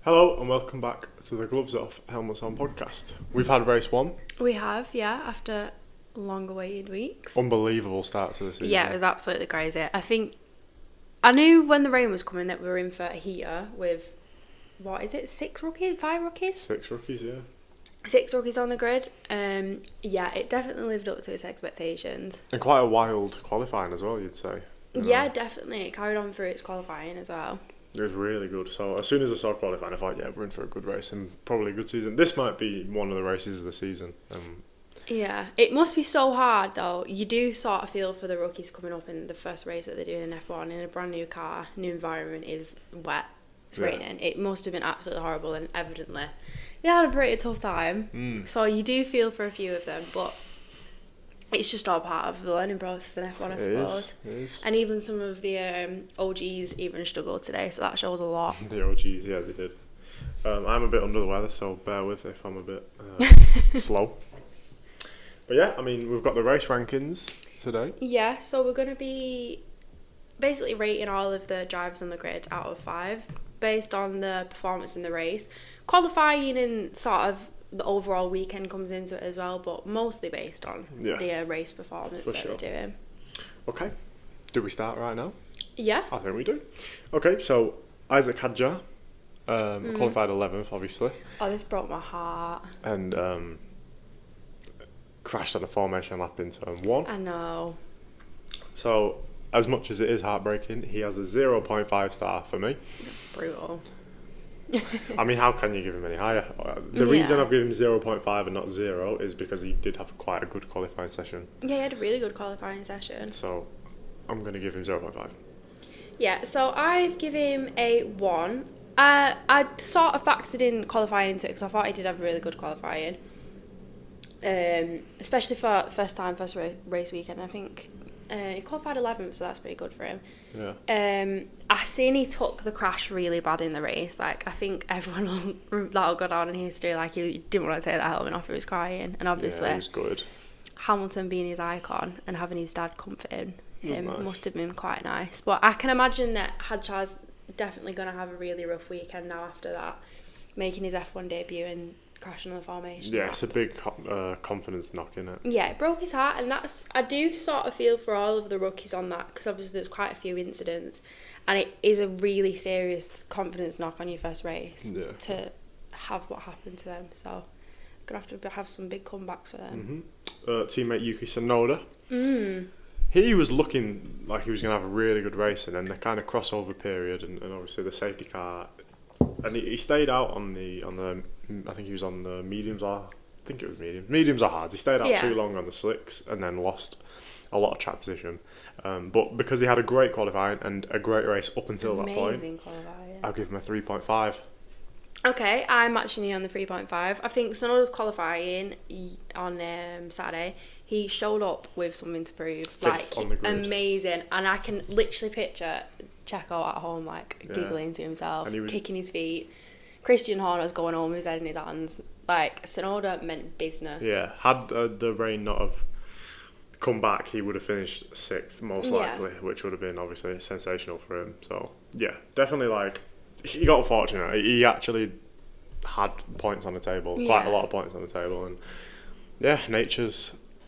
Hello and welcome back to the Gloves Off, Helmets On podcast. We've had race one. We have, yeah, after long-awaited weeks. Unbelievable start to the season. Yeah, it was absolutely crazy. I think I knew when the rain was coming that we were in for a heater with, what is it, 6 rookies? 5 rookies? 6 rookies, yeah. 6 rookies on the grid. Yeah, it definitely lived up to its expectations. And quite a wild qualifying as well, you'd say. Yeah, definitely. It carried on through its qualifying as well. It was really good. So as soon as I saw qualifying, I thought, yeah, we're in for a good race and probably a good season. This might be one of the races of the season. Yeah, it must be so hard though. You do sort of feel for the rookies coming up in the first race that they're doing in F1 in a brand new car, new environment, is wet, it's raining. It must have been absolutely horrible, and evidently they had a pretty tough time. So you do feel for a few of them, but it's just all part of the learning process in F1, I suppose. It is. And even some of the OGs even struggled today, so that shows a lot. The OGs, yeah, they did. I'm a bit under the weather, so bear with if I'm a bit slow. But yeah, I mean, we've got the race rankings today. Yeah, so we're going to be basically rating all of the drivers on the grid out of 5 based on the performance in the race. Qualifying and sort of the overall weekend comes into it as well, but mostly based on the race performance they're doing. Okay, do we start right now? Yeah. I think we do. Okay, so Isaac Hadjar qualified 11th, obviously. Oh, this broke my heart. And crashed on a formation lap in turn 1. I know. So, as much as it is heartbreaking, he has a 0.5 star for me. That's brutal. I mean, how can you give him any higher? The reason I've given him 0.5 and not 0 is because he did have quite a good qualifying session. Yeah, he had a really good qualifying session. So, I'm going to give him 0.5. Yeah, so I've given him a 1. I sort of factored in qualifying into it because I thought he did have a really good qualifying. Especially for first race weekend. I think he qualified 11th, so that's pretty good for him. Yeah. I seen he took the crash really bad in the race. Like, I think everyone that'll go down in history. Like, he didn't want to take that helmet off. He was crying, and obviously, he was good. Hamilton being his icon and having his dad comforting him must have been quite nice. But I can imagine that Hadjar's definitely going to have a really rough weekend now after that, making his F1 debut and crashing on the formation. Yeah, it's a big confidence knock, isn't it? Yeah, it broke his heart, and I do sort of feel for all of the rookies on that, because obviously there's quite a few incidents, and it is a really serious confidence knock on your first race to have what happened to them. So gonna have to have some big comebacks for them. Teammate Yuki Tsunoda. He was looking like he was going to have a really good race, and then the kind of crossover period, and obviously the safety car, and he stayed out on the I think he was on the mediums or mediums or hards. He stayed out too long on the slicks and then lost a lot of track position. But because he had a great qualifying and a great race up until that point, I'll give him a 3.5. Okay, I'm matching you on the 3.5. I think Tsunoda's qualifying on Saturday. He showed up with something to prove. Fifth on the grid. Amazing. And I can literally picture Checo at home, like, giggling to himself, kicking his feet. Christian Horner's going home with his head in his hands. Like, Tsunoda meant business. Yeah, had the rain not have come back, he would have finished 6th, most likely, which would have been, obviously, sensational for him. So, yeah, definitely, like, he got fortunate. He actually had points on the table, quite a lot of points on the table, and yeah,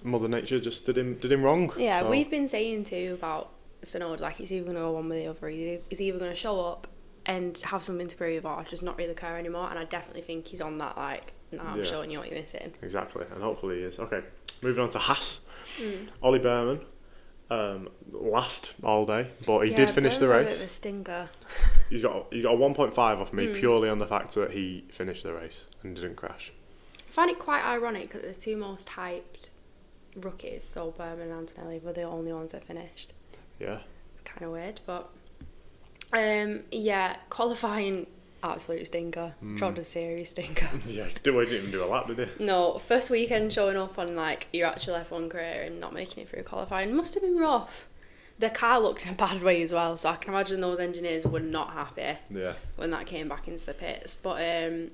Mother Nature just did him wrong. Yeah, so we've been saying too about Tsunoda, like, he's either going to go one with the other. He's either going to show up and have something to prove or just not really care anymore, and I definitely think he's on that, like, I'm showing you what you're missing. Exactly, and hopefully he is. Okay, moving on to Haas. Ollie Behrman. Last all day, but he did finish the race. A bit of a stinker. He's got a 1.5 off me purely on the fact that he finished the race and didn't crash. I find it quite ironic that the two most hyped rookies, so Behrman and Antonelli, were the only ones that finished. Yeah. Kind of weird, but qualifying, absolute stinker. Dropped a serious stinker. Yeah, he didn't even do a lap, did he? No, first weekend showing up on, like, your actual F1 career and not making it through qualifying must have been rough. The car looked in a bad way as well, so I can imagine those engineers were not happy when that came back into the pits. But and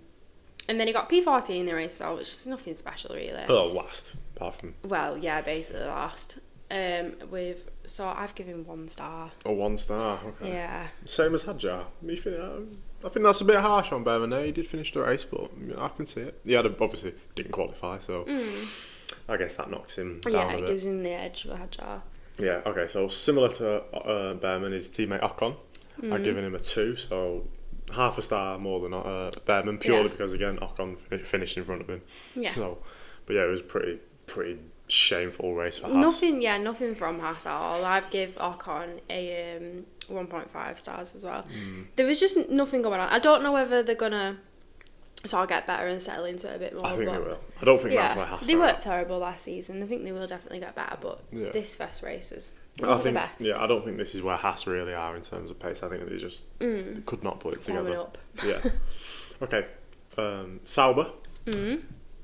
then he got P40 in the race, so which is nothing special really. Oh, last, apart from. Well, yeah, basically last. So I've given 1 star. Oh, 1 star. Okay. Yeah. Same as Hadjar. I think that's a bit harsh on Behrman there. He did finish the race, but I can see it. He obviously didn't qualify, so I guess that knocks him down a bit. It gives him the edge for Hadjar. Yeah, okay, so similar to Behrman, his teammate Ocon. I've given him a 2, so half a star more than Behrman, purely because, again, Ocon finished in front of him. Yeah. So, but yeah, it was pretty shameful race for Haas. Nothing from Haas at all. I've give Ocon a 1.5 stars as well. There was just nothing going on. I don't know whether they're gonna sort of get better and settle into it a bit more. I think they will. I don't think that's why Haas. They weren't terrible last season. I think they will definitely get better, but this first race was the best. Yeah, I don't think this is where Haas really are in terms of pace. I think they just could not put it together. Up. Yeah. Okay. Sauber.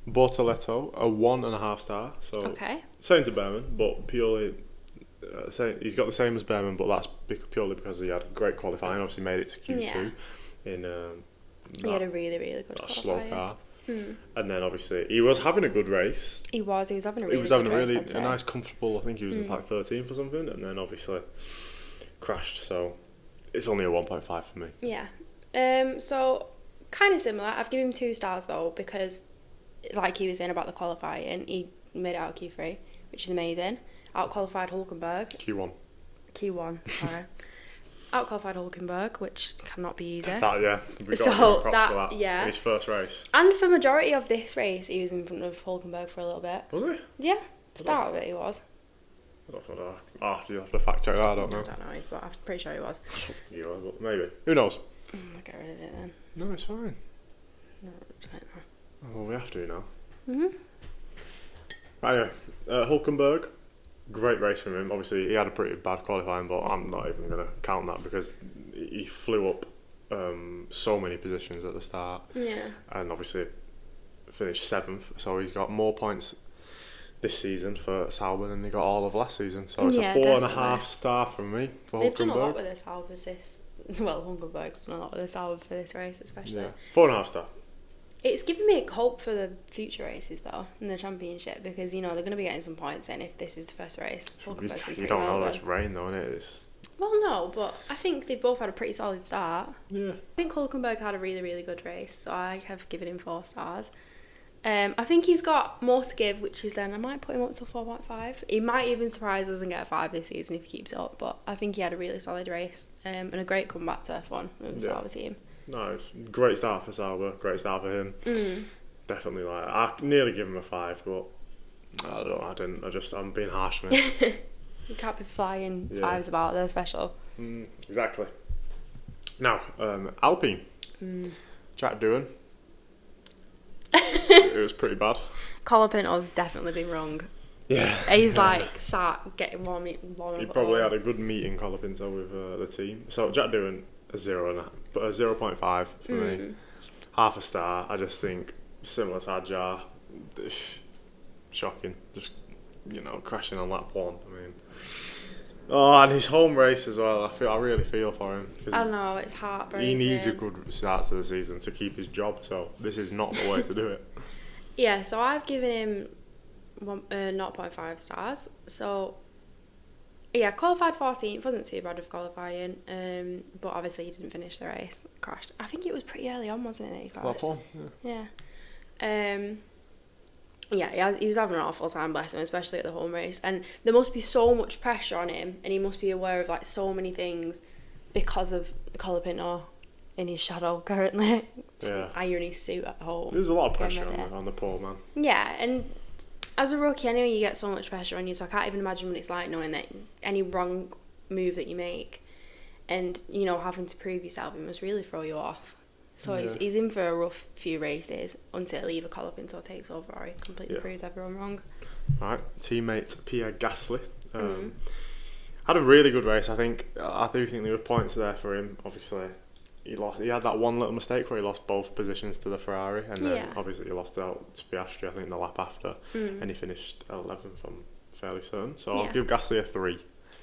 Bortoletto, a 1.5 star. So same to Behrman, but purely he's got the same as Behrman, but that's purely because he had great qualifying. Obviously, made it to Q2 in he had a really good slow car. And then obviously he was having a good race. He was having a really a nice comfortable. I think he was in like 13th or something, and then obviously crashed. So it's only a 1.5 for me. Yeah. So kind of similar. I've given him 2 stars though because, like he was saying about the qualifying, he made it out of Q3, which is amazing. Out-qualified Hulkenberg. Q1, sorry. Out-qualified Hulkenberg, which cannot be easy. We got to give him props for that in his first race. And for majority of this race, he was in front of Hulkenberg for a little bit. Was he? Yeah, start of it he was. I don't know. You have to fact check that, I don't know. I don't know, but I'm pretty sure he was. You are, but maybe. Who knows? I'll get rid of it then. No, it's fine. No, I don't know. Well, we have to now. Anyway, Hulkenberg, great race from him. Obviously, he had a pretty bad qualifying, but I'm not even going to count that because he flew up so many positions at the start. Yeah. And obviously finished 7th, so he's got more points this season for Sauber than they got all of last season. So it's a 4.5 star from me for Hulkenberg. They've done a lot with this Sauber Hulkenberg's done a lot with this Sauber for this race, especially. Yeah, 4.5 star. It's giving me hope for the future races though in the championship because they're going to be getting some points in if this is the first race. You don't know, it's rain though, isn't it? Well, no, but I think they've both had a pretty solid start. Yeah. I think Hulkenberg had a really good race, so I have given him 4 stars. I think he's got more to give, which is then I might put him up to 4.5. He might even surprise us and get a 5 this season if he keeps it up, but I think he had a really solid race and a great comeback to F1 with the Sauber team. No, great start for Sauber, great start for him. Definitely, I nearly give him a 5, but I'm being harsh on him. You can't be flying 5s about, they're special. Exactly. Now, Alpine. Jack Doohan. It was pretty bad. Colapinto's definitely been wrong. Yeah. He's sat getting warm. He probably had a good meeting, Colapinto, with the team. So Jack Doohan, a 0.5 for me. Half a star. I just think similar to Hadjar, shocking. Just crashing on lap 1. I mean, and his home race as well. I really feel for him. I know, it's heartbreaking. He needs a good start to the season to keep his job. So this is not the way to do it. Yeah. So I've given him 0.5 stars. So yeah, qualified 14th, wasn't too bad of qualifying, but obviously he didn't finish the race, crashed. I think it was pretty early on, wasn't it, that he crashed? Yeah. He was having an awful time, bless him, especially at the home race, and there must be so much pressure on him, and he must be aware of so many things because of Colapinto in his shadow currently, ironing his suit at home. There's a lot of pressure on the poor man. Yeah, and as a rookie, I know you get so much pressure on you, so I can't even imagine what it's like knowing that any wrong move that you make and, having to prove yourself, it must really throw you off. So he's in for a rough few races until either Colapinto takes over or he completely proves everyone wrong. Right, teammate Pierre Gasly. Had a really good race, I think. I do think there were points there for him, obviously. He had that one little mistake where he lost both positions to the Ferrari, and then obviously he lost out to Piastri, I think, the lap after, and he finished 11th, I'm fairly certain. So I'll give Gasly a 3,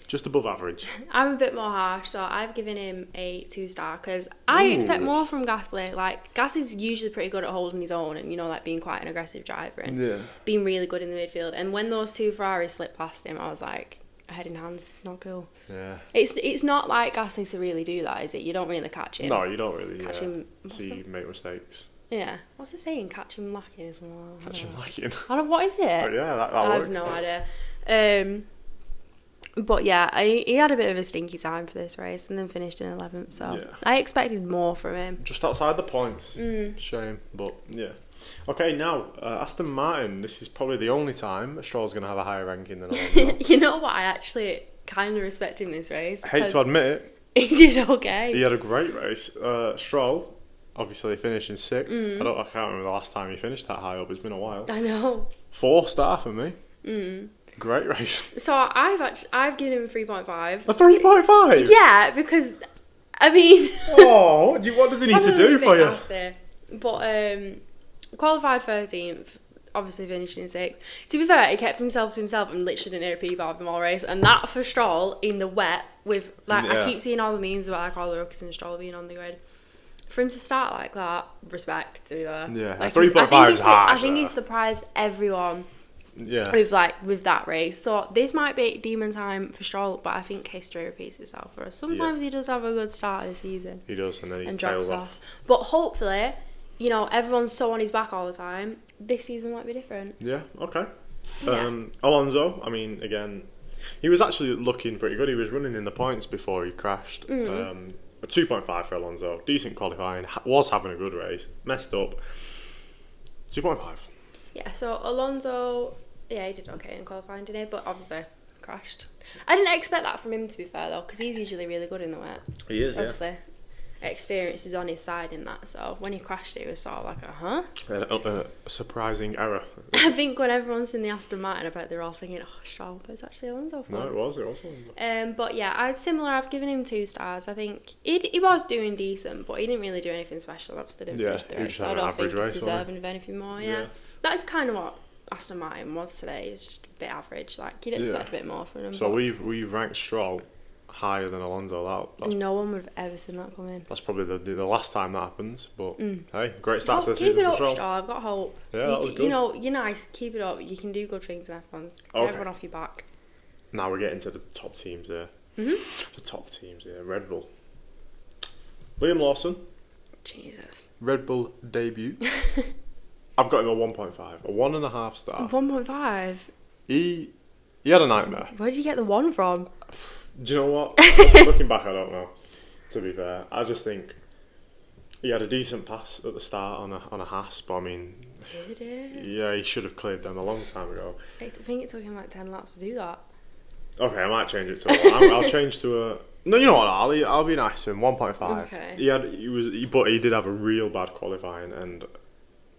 just above average. I'm a bit more harsh, so I've given him a 2-star because I expect more from Gasly. Gasly's usually pretty good at holding his own and being quite an aggressive driver and being really good in the midfield. And when those 2 Ferraris slipped past him, I was like, head in hands. It's not cool. Yeah. It's not like Gasly to really do that, is it? You don't really catch him. No, you don't really Catch him. see him make mistakes. Yeah. What's the saying? Catch him lacking as well. Catch him lacking. I don't know, what is it? But yeah, that I works. have no idea. But yeah, he had a bit of a stinky time for this race and then finished in 11th. So Yeah. I expected more from him. Just outside the points. Shame, but yeah. Okay, now Aston Martin. This is probably the only time Stroll's going to have a higher ranking than Alonso. You know what? I actually kind of respect him this race. I hate to admit it. He did okay. He had a great race. Stroll, obviously finishing 6th. I can't remember the last time he finished that high up. It's been a while. I know. 4-star for me. Great race. So I've given him a 3.5. A 3.5? Yeah, because I mean. Oh, what does he need to do for you? Nasty. But qualified 13th. Obviously finishing in 6th. To be fair, he kept himself to himself and literally didn't hear a P5 in all race. And that for Stroll in the wet with like I keep seeing all the memes about like all the rookies and Stroll being on the grid. For him to start like that, respect to Yeah, like 3.5 is harsh. I think he surprised everyone. Yeah. With that race. So this might be demon time for Stroll, but I think history repeats itself for us. Sometimes he does have a good start of the season. He does, and then he drops tails off. But hopefully, you know, everyone's so on his back all the time. This season might be different. Yeah, okay. Yeah. Alonso, I mean, again, he was actually looking pretty good. He was running in the points before he crashed. A 2.5 for Alonso. Decent qualifying. Was having a good race. Messed up. 2.5. Yeah, so Alonso, yeah, he did okay in qualifying today, but obviously crashed. I didn't expect that from him, to be fair, though, because he's usually really good in the wet. He is, obviously. Experience is on his side in that, so when he crashed it was sort of like a surprising error. I think when everyone's in the Aston Martin, I bet they're all thinking, oh, Stroll, but it's actually Alonso. No, it was but yeah, I've given him 2 stars. I think he was doing decent, but he didn't really do anything special. Obviously didn't finish the race, so I don't think he's deserving of anything more. Yeah. That's kind of what Aston Martin was today. It's just a bit average. Like you'd expect a bit more from him. So we've ranked Stroll higher than Alonso. No one would have ever seen that come in. That's probably the last time that happens. But hey, great start to the season. Keep it up, Stroll. Stroll. I've got hope. Yeah, that was good. You know, you're nice. Keep it up. You can do good things in F1. Get everyone off your back. Now we're getting to the top teams here. The top teams here. Red Bull. Liam Lawson. Jesus. Red Bull debut. I've got him a 1.5, a 1.5 star. 1.5. He had a nightmare. Where did you get the 1 from? Do you know what? Looking back, I don't know. To be fair, I just think he had a decent pass at the start on a Haas, but I mean, Did it? Yeah, he should have cleared them a long time ago. I think it took him like 10 laps to do that. Okay, I might change it to a 1. I'll change to a. No, you know what? I'll be nice to him. 1.5. Okay. But he did have a real bad qualifying and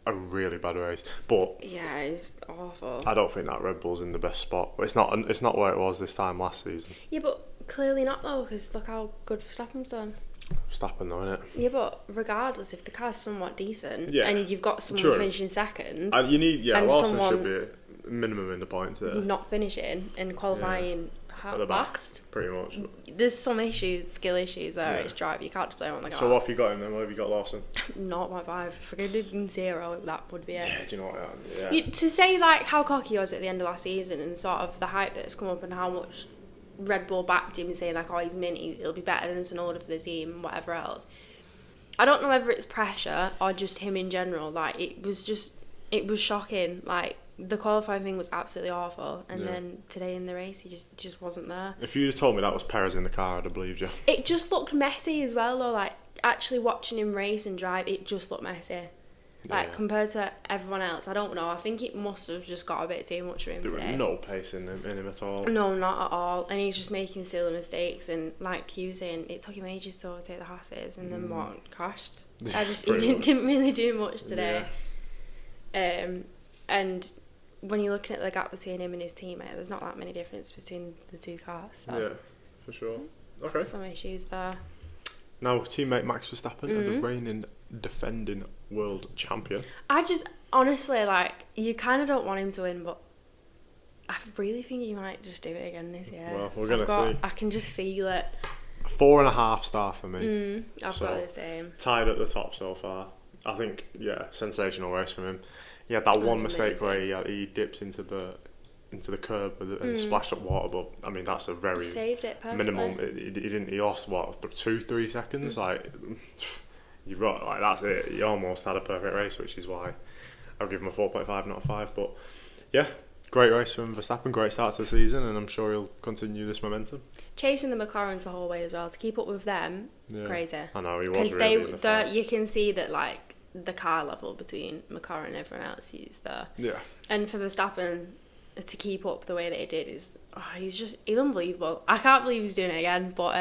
a really bad race. But yeah, it's awful. I don't think that Red Bull's in the best spot. But it's not where it was this time last season. Yeah, but clearly not though, because look how good Verstappen's done. Verstappen though, innit? Yeah, but regardless, if the car's somewhat decent and you've got someone finishing second, and you need Lawson someone should be minimum in the points there. Not finishing and qualifying at the back, last, pretty much. There's some skill issues there. It's drive. You can't play on the car. So what have you got him then? What have you got Lawson? 0.5. If I did 0, that would be it. Yeah, do you know what? Yeah. To say like how cocky he was at the end of last season and sort of the hype that's come up and how much Red Bull backed him and saying like, oh, he's mini, he'll be better than Tsunoda for the team and whatever else. I don't know whether it's pressure or just him in general. Like it was shocking. Like the qualifying thing was absolutely awful, and then today in the race he just wasn't there. If you told me that was Perez in the car, I'd have believed you. It just looked messy as well though. Like actually watching him race and drive, it just looked messy. Like compared to everyone else, I don't know. I think it must have just got a bit too much for him today. There was no pace in him at all. No, not at all. And he's just making silly mistakes. And like you saying, it took him ages to overtake the Hasses, and then what, crashed. He didn't really do much today. Yeah. And when you're looking at the gap between him and his teammate, there's not that many difference between the two cars. So. Yeah, for sure. Okay. Some issues there. Now, teammate Max Verstappen, the reigning defending world champion. I just, honestly, like, you kind of don't want him to win, but I really think he might just do it again this year. Well, we're going to see. I can just feel it. 4.5 star for me. I've got the same. Tied at the top so far. I think, sensational race from him. He had that one mistake where he dips into the into the curb and splashed up water. But I mean, that's a very Saved it perfectly. minimum. He didn't. He lost what 2-3 seconds. Like you got like that's it. He almost had a perfect race, which is why I'll give him a 4.5, not a 5. But yeah, great race from Verstappen. Great start to the season, and I'm sure he'll continue this momentum. Chasing the McLarens the whole way as well to keep up with them. Yeah. Crazy. I know he was really in the fight. You can see that like the car level between McLaren and everyone else is there. Yeah. And for Verstappen to keep up the way that he did he's unbelievable. I can't believe he's doing it again, but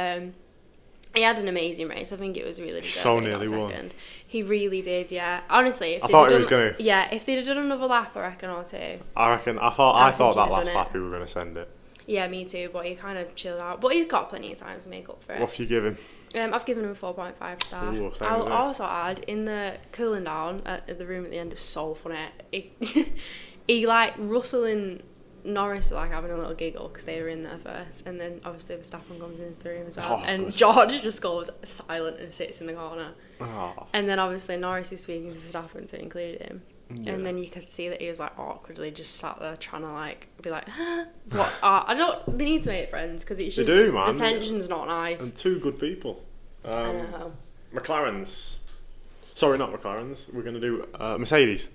he had an amazing race. I think it was really deserved. So nearly won. He really did, yeah. Honestly, if I thought he was going to. Yeah, if they'd have done another lap, I recken, or two. I thought that he'd last done lap he were going to send it. Yeah, me too, but he kind of chilled out. But he's got plenty of time to make up for it. What have you given? I've given him a 4.5 star. Ooh, I'll also add, in the cooling down at the room at the end is so funny. He like, Russell and Norris were like having a little giggle because they were in there first, and then obviously Verstappen comes into the room as well, and good. George just goes silent and sits in the corner. Oh. And then obviously Norris is speaking to Verstappen to include him. Yeah. And then you could see that he was like awkwardly just sat there trying to like be like, what? They need to make friends because it's just They do, man. the tension's not nice. And two good people. I know. McLarens. Sorry, not McLarens. We're going to do Mercedes.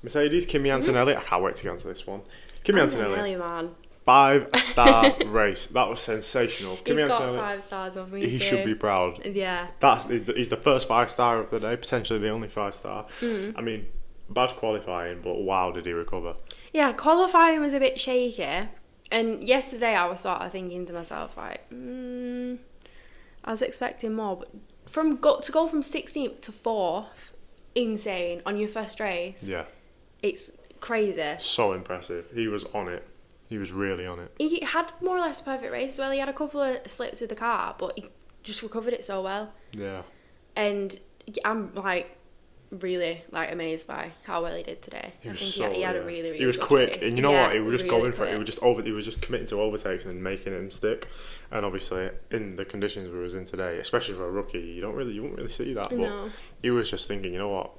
Mercedes, Kimi Antonelli. I can't wait to get onto this one. Kimi Antonelli. Man. 5-star race. That was sensational. Kimi He's got Antonelli, 5 stars of me too. he should be proud. Yeah. He's the first 5-star of the day, potentially the only 5-star. I mean, bad qualifying, but wow, did he recover? Yeah, qualifying was a bit shaky. And yesterday I was sort of thinking to myself, like, I was expecting more. But to go from 16th to 4th, insane, on your first race. Yeah. It's crazy. So impressive. He was on it. He was really on it. He had more or less a perfect race as well. He had a couple of slips with the car, but he just recovered it so well. Yeah. And I'm like really like amazed by how well he did today. I think he had a really, really He was good quick, race. and you know what? He was just really going for it. quick. He was just committing to overtakes and making them stick. And obviously, in the conditions we was in today, especially for a rookie, you wouldn't really see that. But No. he was just thinking, you know what?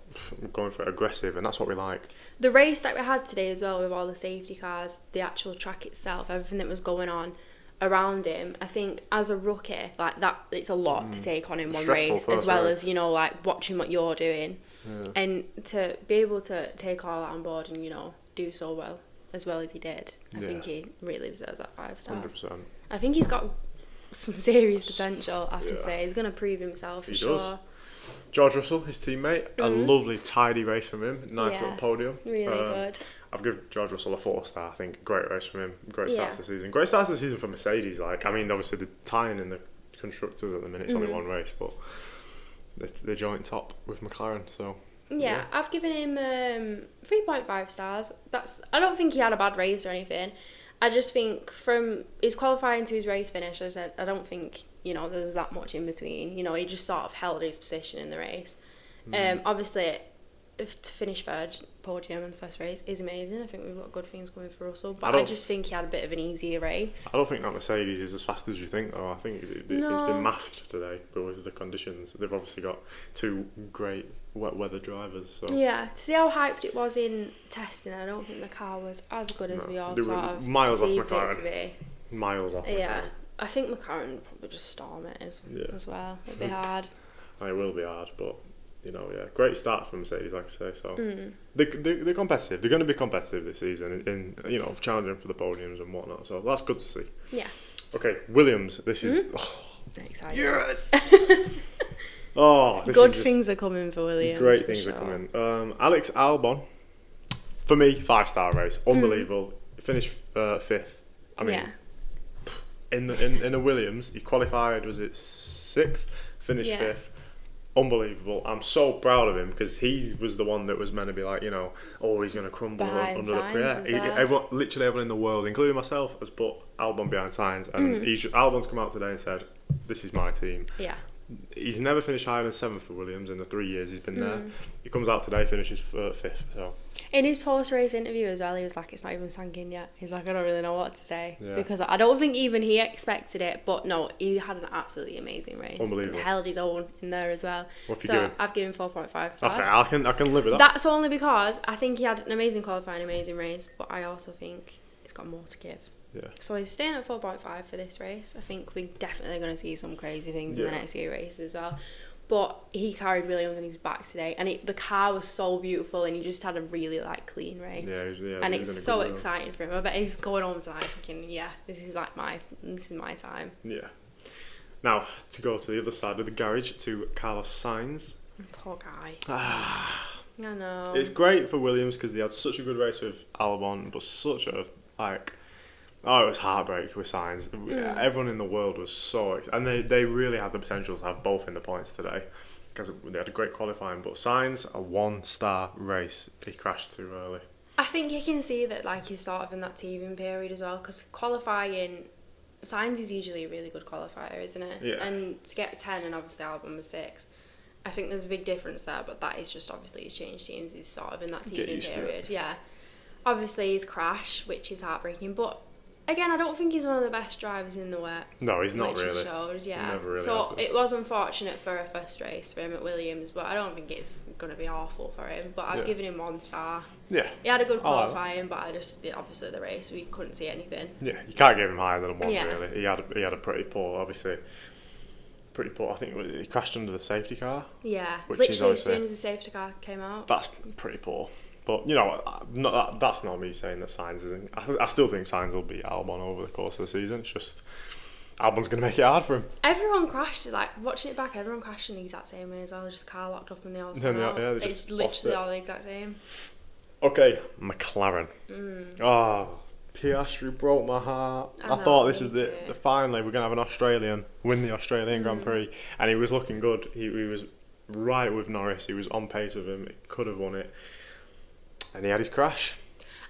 I'm going for it aggressive, and that's what we like. The race that we had today as well, with all the safety cars, the actual track itself, everything that was going on around him, I think as a rookie, like that, it's a lot to take on in one Stressful race, first as well race. as, you know, like watching what you're doing. Yeah. And to be able to take all that on board and, you know, do so well as he did, I think he really deserves that 5 stars. 100%. I think he's got some serious potential, I have to Yeah. say. He's going to prove himself for He sure. does. George Russell, his teammate, a lovely, tidy race from him. Nice little podium. Really good. I've given George Russell a 4-star. I think great race from him. Great start Yeah. to the season. Great start to the season for Mercedes. Like, I mean, obviously the tying in the constructors at the minute. It's only one race, but they're joint top with McLaren. So Yeah, I've given him 3.5 stars. I don't think he had a bad race or anything. I just think from his qualifying to his race finish, I don't think, you know, there was that much in between. You know, he just sort of held his position in the race. Obviously, to finish third podium in the first race is amazing. I think we've got good things going for Russell, but I just think he had a bit of an easier race. I don't think that Mercedes is as fast as you think, though. I think it's been masked today, but with the conditions, they've obviously got two great wet weather drivers. So. Yeah, to see how hyped it was in testing, I don't think the car was as good as we all they were sort of miles off perceived it McLaren. to be. Miles off. Yeah, McLaren. I think McLaren would probably just storm it as well. It'd be hard. It will be hard, but you know, great start from Mercedes, like I say. So they're competitive. They're going to be competitive this season, in you know, challenging for the podiums and whatnot. So that's good to see. Yeah. Okay, Williams. This is Exciting. yes. This Good is things are coming for Williams. great things are coming. Alex Albon, for me, 5-star race, unbelievable. Finished 5th. I mean, in a Williams, he qualified. Was it 6th? Finished 5th. Unbelievable. I'm so proud of him because he was the one that was meant to be like, you know, he's going to crumble under the pressure. Literally everyone in the world, including myself, has put Albon behind signs, and Albon's come out today and said, "This is my team." Yeah. He's never finished higher than 7th for Williams in the 3 years he's been there. He comes out today, finishes 5th. So in his post-race interview as well, he was like, "It's not even sunk in yet." He's like, "I don't really know what to say," because I don't think even he expected it. But no, he had an absolutely amazing race. Unbelievable. And held his own in there as well. What have you so given? I've given 4.5 stars. okay, I can live with that. That's only because I think he had an amazing qualifying, amazing race. But I also think he's got more to give. Yeah. So he's staying at 4.5 for this race. I think we're definitely going to see some crazy things in the next few races as well. But he carried Williams on his back today, and the car was so beautiful, and he just had a really clean race. And it's so exciting for him. I bet he's going home tonight thinking, this is my time. Yeah. Now to go to the other side of the garage to Carlos Sainz. Poor guy. I know. It's great for Williams because they had such a good race with Albon, but such a it was heartbreak with Sainz. Everyone in the world was so excited, and they really had the potential to have both in the points today because they had a great qualifying. But Sainz, a 1-star race, he crashed too early. I think you can see that he's sort of in that teething period as well, because qualifying, Sainz is usually a really good qualifier, isn't it? Yeah. And to get 10 and obviously Albon was 6, I think there's a big difference there, but that is just obviously he's changed teams, he's sort of in that teething period. Yeah. Obviously he's crashed, which is heartbreaking, but again, I don't think he's one of the best drivers in the wet. No, he's not really. Which he showed, yeah. Never really so it was unfortunate for a first race for him at Williams, but I don't think it's going to be awful for him. But I've given him 1 star. Yeah. He had a good qualifying, but obviously the race, we couldn't see anything. Yeah, you can't give him higher than a 1, really. He had a pretty poor, obviously. Pretty poor. I think he crashed under the safety car. Yeah, which literally as soon as the safety car came out. That's pretty poor. But, that's not me saying that Sainz isn't. I still think Sainz will beat Albon over the course of the season. It's just Albon's going to make it hard for him. Everyone crashed, watching it back, everyone crashed in the exact same way as well. Just car locked up and they all spun out. It's literally all the exact same. Okay, McLaren. Piastri broke my heart. I thought this was finally we're going to have an Australian win the Australian Grand Prix. And he was looking good. He was right with Norris. He was on pace with him. He could have won it. And he had his crash.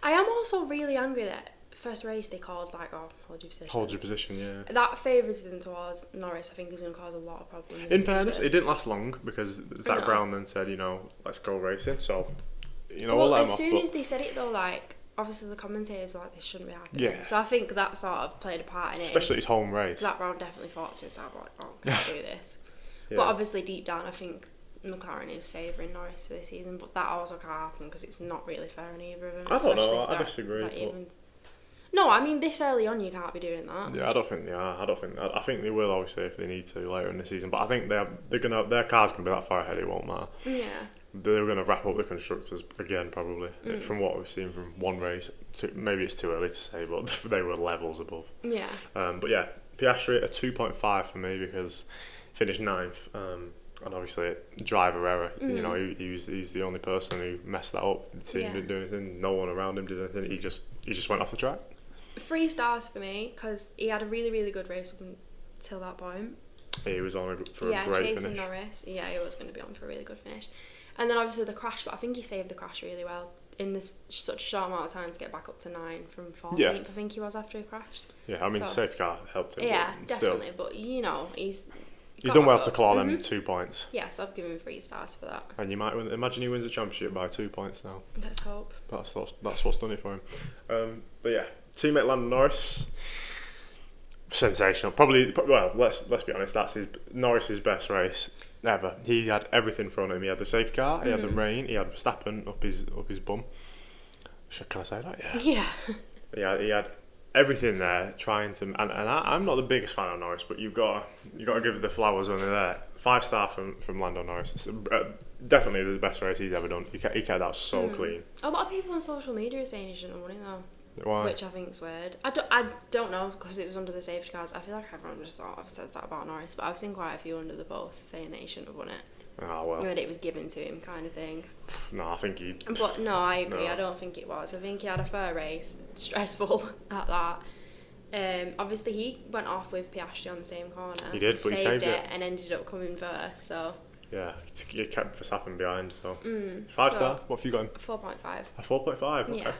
I am also really angry that first race they called hold your position. Hold your position, yeah. That favours him towards Norris. I think he's going to cause a lot of problems. In fairness, it didn't last long because Zach Brown then said, let's go racing. So, we'll let him off. As soon as they said it though, obviously the commentators were this shouldn't be happening. Yeah. So I think that sort of played a part in it. Especially his home race. Zach Brown definitely thought to himself can I do this? Yeah. But obviously deep down, I think McLaren is favouring Norris for this season, but that also can't happen because it's not really fair on either of them. I don't know. I disagree. No, I mean this early on you can't be doing that. Yeah, I don't think they are. I think they will obviously if they need to later in the season. But I think their car's gonna be that far ahead. It won't matter. Yeah. They're gonna wrap up the constructors again probably from what we've seen from one race. Maybe it's too early to say, but they were levels above. Yeah. But yeah, Piastri a 2.5 for me because he finished 9th. And obviously, driver error. He's the only person who messed that up. The team didn't do anything. No one around him did anything. He just went off the track. 3 stars for me because he had a really, really good race up until that point. He was on for a great chasing finish. Norris. Yeah, he was going to be on for a really good finish. And then obviously the crash, but I think he saved the crash really well in such a short amount of time to get back up to 9 from 14th. Yeah. I think he was after he crashed. Yeah, I mean, the safety car helped him. Yeah, definitely. But he's done well to claw them 2 points. Yeah, so I've given him 3 stars for that. And you might imagine he wins the championship by 2 points now. Let's hope. That's what's done it for him. But yeah, teammate Lando Norris, sensational. Probably well, let's be honest. That's Norris's best race ever. He had everything thrown at him. He had the safety car. He had the rain. He had Verstappen up his bum. Can I say that? Yeah. Yeah. He had everything there trying to, and I'm not the biggest fan of Norris, but you got to give the flowers when they're there. 5 star from Lando Norris. It's, definitely the best race he's ever done. He kept that so clean. A lot of people on social media are saying he shouldn't have won it though. Why? Which I think is weird. I don't know because it was under the safety cars. I feel like everyone just sort of says that about Norris, but I've seen quite a few under the post saying that he shouldn't have won it. Oh well. That it was given to him, kind of thing. No, I think he. But no, I agree. No. I don't think it was. I think he had a fair race. Stressful at that. Obviously, he went off with Piastri on the same corner. He did, but he saved it and ended up coming first. So. Yeah, he kept Verstappen behind. So 5 star. What have you got him? 4.5. A 4.5. Okay.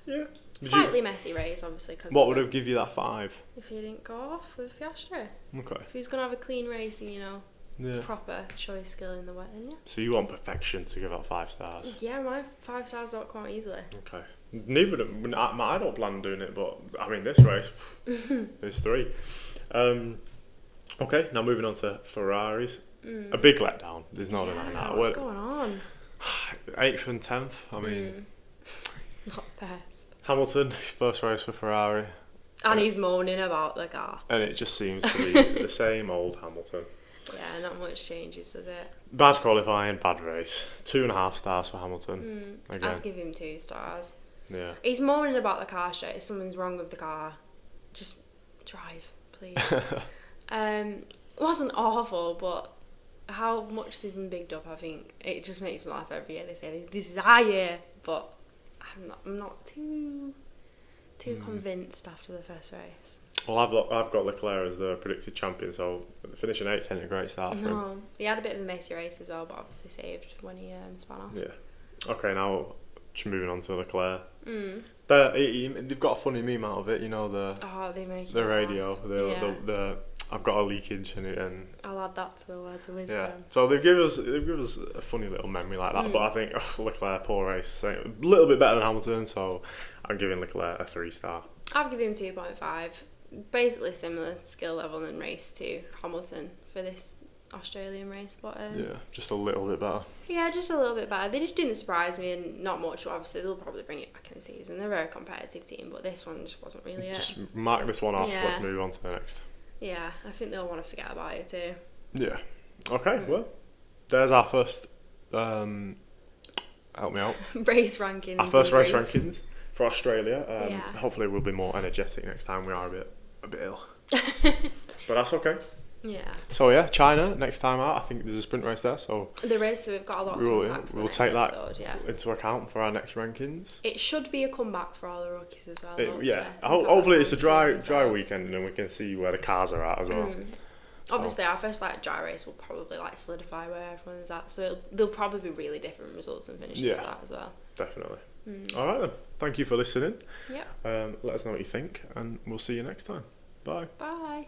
Yeah. Slightly messy race, obviously. Cause what would have give you that 5? If he didn't go off with Piastri. Okay. If he's gonna have a clean race and proper show his skill in the wet, then yeah. So you want perfection to give out 5 stars? Yeah, my 5 stars don't come out easily. Okay. Neither of them. I don't plan on doing it, but I mean this race, there's 3. Okay, now moving on to Ferraris. A big letdown. There's no denying that. What's going on? 8th and 10th. I mean, not best. Hamilton, his first race for Ferrari. And he's moaning about the car. And it just seems to be the same old Hamilton. Yeah, not much changes, does it? Bad qualifying, bad race. 2.5 stars for Hamilton. Again. I'd give him 2 stars. Yeah. He's moaning about the car straight. Something's wrong with the car. Just drive, please. It wasn't awful, but how much they've been bigged up, I think it just makes me laugh every year. They say this is our year, but I'm not too convinced after the first race. Well, I've got Leclerc as the predicted champion, so finishing 8th ain't a great start for him. No, he had a bit of a messy race as well, but obviously saved when he spun off. Yeah. Okay, now just moving on to Leclerc. They've got a funny meme out of it, you know, They make the radio, the I've got a leakage and I'll add that to the words of wisdom. yeah. So they've given us a funny little memory like that, but I think Leclerc, poor race, a little bit better than Hamilton, so I'm giving Leclerc a 3 star. I'll give him 2.5. Basically similar skill level and race to Hamilton for this Australian race, but yeah, just a little bit better. Yeah, just a little bit better. They just didn't surprise me, and not much. Obviously, they'll probably bring it back in the season. They're a very competitive team, but this one just wasn't really it. Just mark this one off. Yeah. Let's move on to the next. Yeah, I think they'll want to forget about it too. Yeah. Okay. Well, there's our first. Help me out. Race rankings. Our first race rankings for Australia. Yeah. Hopefully, we'll be more energetic next time. We are a bit ill, but that's okay. Yeah. So yeah, China next time out. I think there's a sprint race there, so There is, so we've got a lot to unpack for the we'll next take that episode, yeah. into account for our next rankings. It should be a comeback for all the rookies as well. Yeah, hopefully. hopefully it's a dry themselves. weekend, and we can see where the cars are at as well. Obviously, our first dry race will probably solidify where everyone's at, so there'll probably be really different results and finishes for that as well. Definitely. All right then. Thank you for listening. Yeah. Let us know what you think, and we'll see you next time. Bye. Bye.